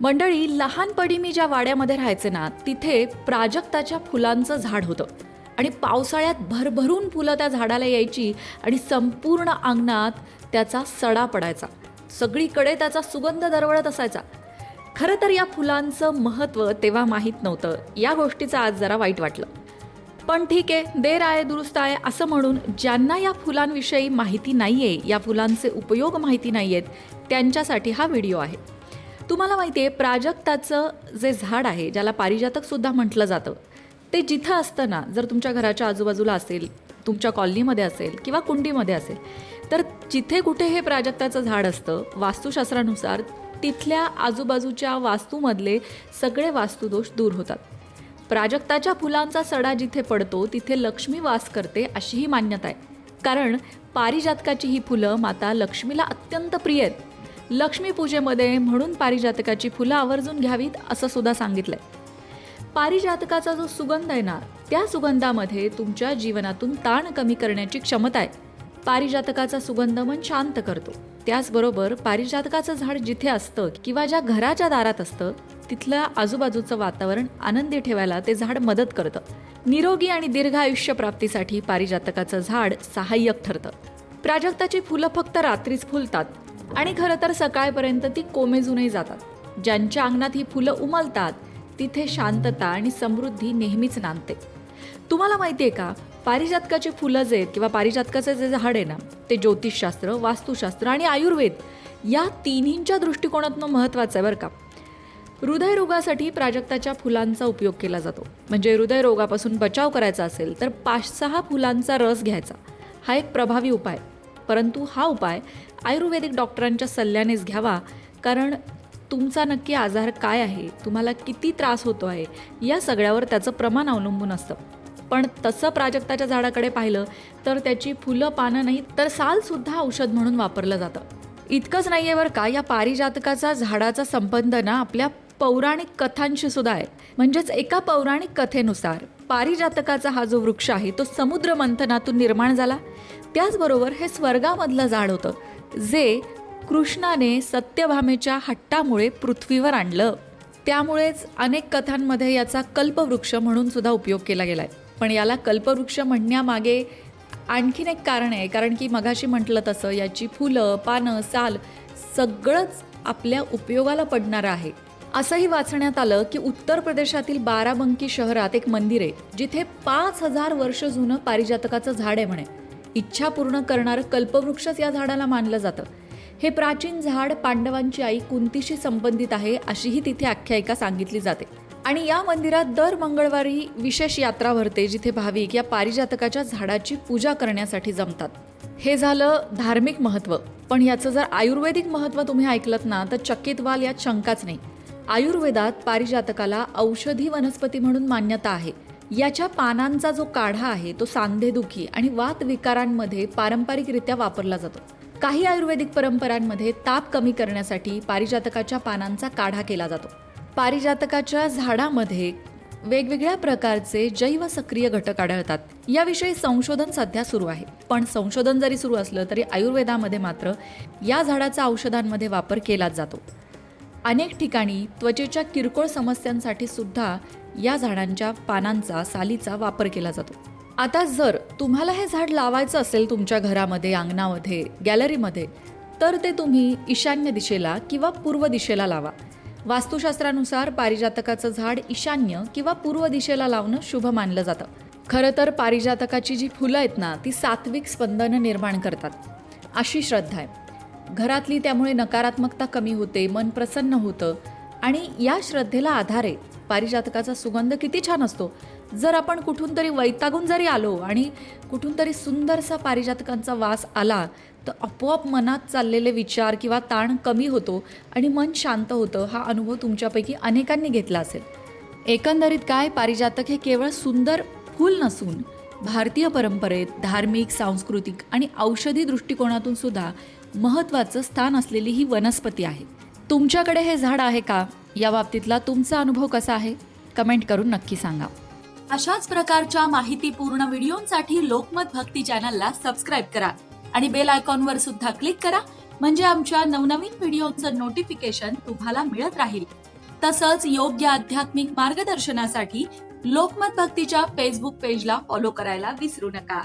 मंडळी, लहानपणी मी ज्या वाड्यामध्ये राहायचे ना, तिथे प्राजक्ताच्या फुलांचं झाड होतं आणि पावसाळ्यात भरभरून फुलं त्या झाडाला यायची आणि संपूर्ण अंगणात त्याचा सडा पडायचा. सगळीकडे त्याचा सुगंध दरवळत असायचा. खरं तर या फुलांचं महत्त्व तेव्हा माहीत नव्हतं. या गोष्टीचं आज जरा वाईट वाटलं. पण ठीक आहे, देर आहे दुरुस्त आहे असं म्हणून ज्यांना या फुलांविषयी माहिती नाही आहे, या फुलांचे उपयोग माहिती नाही आहेत, त्यांच्यासाठी हा व्हिडिओ आहे. तुम्हाला माहिती आहे, प्राजक्ताचं जे झाड आहे, ज्याला पारिजातकसुद्धा म्हटलं जातं, ते जिथं असतं ना, जर तुमच्या घराच्या आजूबाजूला असेल, तुमच्या कॉलनीमध्ये असेल किंवा कुंडीमध्ये असेल, तर जिथे कुठे हे प्राजक्ताचं झाड असतं, वास्तुशास्त्रानुसार तिथल्या आजूबाजूच्या वास्तूमधले सगळे वास्तुदोष दूर होतात. प्राजक्ताच्या फुलांचा सडा जिथे पडतो तिथे लक्ष्मी वास करते अशी ही मान्यता आहे. कारण पारिजातकाची ही फुलं माता लक्ष्मीला अत्यंत प्रिय आहेत. लक्ष्मीपूजेमध्ये म्हणून पारिजातकाची फुलं आवर्जून घ्यावीत असं सुद्धा सांगितलंय. पारिजातकाचा जो सुगंध आहे ना, त्या सुगंधामध्ये तुमच्या जीवनातून ताण कमी करण्याची क्षमता आहे. पारिजातकाचा सुगंध मन शांत करतो. त्याचबरोबर पारिजातकाचं झाड जिथे असतं किंवा ज्या घराच्या दारात असतं तिथलं आजूबाजूचं वातावरण आनंदी ठेवायला ते झाड मदत करतं. निरोगी आणि दीर्घ आयुष्य प्राप्तीसाठी पारिजातकाचं झाड सहाय्यक ठरतं. प्राजक्ताची फुलं फक्त रात्रीच फुलतात आणि खरं तर सकाळपर्यंत ती कोमेजूनही जातात. ज्यांच्या अंगणात ही फुलं उमलतात तिथे शांतता आणि समृद्धी नेहमीच नांदते. तुम्हाला माहिती आहे का, पारिजातकाची फुलं जे आहेत किंवा पारिजातकाचं जे झाड आहे ना, ते ज्योतिषशास्त्र, वास्तुशास्त्र आणि आयुर्वेद या तिन्हींच्या दृष्टिकोनातून महत्त्वाचं आहे बरं का. हृदयरोगासाठी प्राजक्ताच्या फुलांचा उपयोग केला जातो. म्हणजे हृदयरोगापासून बचाव करायचा असेल तर 5-6 फुलांचा रस घ्यायचा. हा एक प्रभावी उपाय. परंतु हा उपाय आयुर्वेदिक डॉक्टरांच्या सल्ल्यानेच घ्यावा. कारण तुमचा नक्की आजार काय आहे, तुम्हाला किती त्रास होतो आहे, या सगळ्यावर त्याचं प्रमाण अवलंबून असतं. पण तसं प्राजक्ताच्या झाडाकडे पाहिलं तर त्याची फुलं, पानं नाही तर सालसुद्धा औषध म्हणून वापरलं जातं. इतकंच नाही आहे बरं का, या पारिजातकाचा झाडाचा संबंध ना आपल्या पौराणिक कथांशी सुद्धा आहे. म्हणजेच एका पौराणिक कथेनुसार पारिजातकाचा हा जो वृक्ष आहे तो समुद्र मंथनातून निर्माण झाला. त्याचबरोबर हे स्वर्गामधलं झाड होतं जे कृष्णाने सत्यभामेच्या हट्टामुळे पृथ्वीवर आणलं. त्यामुळेच अनेक कथांमध्ये याचा कल्पवृक्ष म्हणून सुद्धा उपयोग केला गेलाय. पण याला कल्पवृक्ष म्हणण्यामागे आणखीन एक कारण आहे. कारण की मगाशी म्हटलं तसं याची फुलं, पानं, साल सगळंच आपल्या उपयोगाला पडणारं आहे. असंही वाचण्यात आलं की उत्तर प्रदेशातील बाराबंकी शहरात एक मंदिर आहे जिथे 5000 वर्ष जुनं पारिजातकाचं झाड आहे म्हणे. इच्छा पूर्ण करणारं कल्पवृक्षच या झाडाला मानलं जातं. हे प्राचीन झाड पांडवांची आई कुंतीशी संबंधित आहे अशीही तिथे आख्यायिका सांगितली जाते. आणि या मंदिरात दर मंगळवारी विशेष यात्रा भरते जिथे भाविक या पारिजातकाच्या झाडाची पूजा करण्यासाठी जमतात. हे झालं धार्मिक महत्त्व. पण याचं जर आयुर्वेदिक महत्त्व तुम्ही ऐकलत ना तर चकित व्हाल, यात शंकाच नाही. आयुर्वेदात पारिजातकाला औषधी वनस्पती म्हणून मान्यता आहे. याच्या पानांचा जो काढा आहे तो सांधेदुखी आणि वात विकारांमध्ये पारंपरिकरित्या वापरला जातो. काही आयुर्वेदिक परंपरांमध्ये ताप कमी करण्यासाठी पारिजातकाच्या पानांचा काढा केला जातो. पारिजातकाच्या झाडामध्ये वेगवेगळ्या प्रकारचे जैवसक्रिय घटक आढळतात. याविषयी संशोधन सध्या सुरू आहे. पण संशोधन जरी सुरू असलं तरी आयुर्वेदामध्ये मात्र या झाडाचा औषधांमध्ये वापर केलाच जातो. अनेक ठिकाणी त्वचेच्या किरकोळ समस्यांसाठी सुद्धा या झाडांच्या पानांचा, सालीचा वापर केला जातो. आता जर तुम्हाला हे झाड लावायचं असेल तुमच्या घरामध्ये, अंगणामध्ये, गॅलरीमध्ये, तर ते तुम्ही ईशान्य दिशेला किंवा पूर्व दिशेला लावा. वास्तुशास्त्रानुसार पारिजातकाचं झाड ईशान्य किंवा पूर्व दिशेला लावणं शुभ मानलं जातं. खरं तर पारिजातकाची जी फुलं आहेत ना ती सात्विक स्पंदनं निर्माण करतात अशी श्रद्धा आहे. घरातली त्यामुळे नकारात्मकता कमी होते, मन प्रसन्न होतं आणि या श्रद्धेला आधार आहे. पारिजातकाचा सुगंध किती छान असतो. जर आपण कुठून तरी वैतागून जरी आलो आणि कुठून तरी सुंदरसा पारिजातकांचा वास आला तर आपोआप मनात चाललेले विचार किंवा ताण कमी होतो आणि मन शांत होतं. हा अनुभव तुमच्यापैकी अनेकांनी घेतला असेल. एकंदरीत काय, पारिजातक हे केवळ सुंदर फूल नसून भारतीय परंपरेत धार्मिक, सांस्कृतिक आणि औषधी दृष्टिकोनातून सुद्धा महत्त्वाचं स्थान असलेली ही वनस्पती आहे. तुमच्याकडे हे झाड आहे का? या बाबतीतला तुमचा अनुभव कसा आहे? कमेंट करून नक्की सांगा. अशाच प्रकारच्या माहितीपूर्ण व्हिडिओंसाठी लोकमत भक्ती चॅनलला सबस्क्राईब करा आणि बेल आयकॉनवर सुद्धा क्लिक करा. म्हणजे आमच्या नवनवीन व्हिडिओचं नोटिफिकेशन तुम्हाला मिळत राहील. तसंच योग्य आध्यात्मिक मार्गदर्शनासाठी लोकमत भक्तीच्या फेसबुक पेजला फॉलो करायला विसरू नका.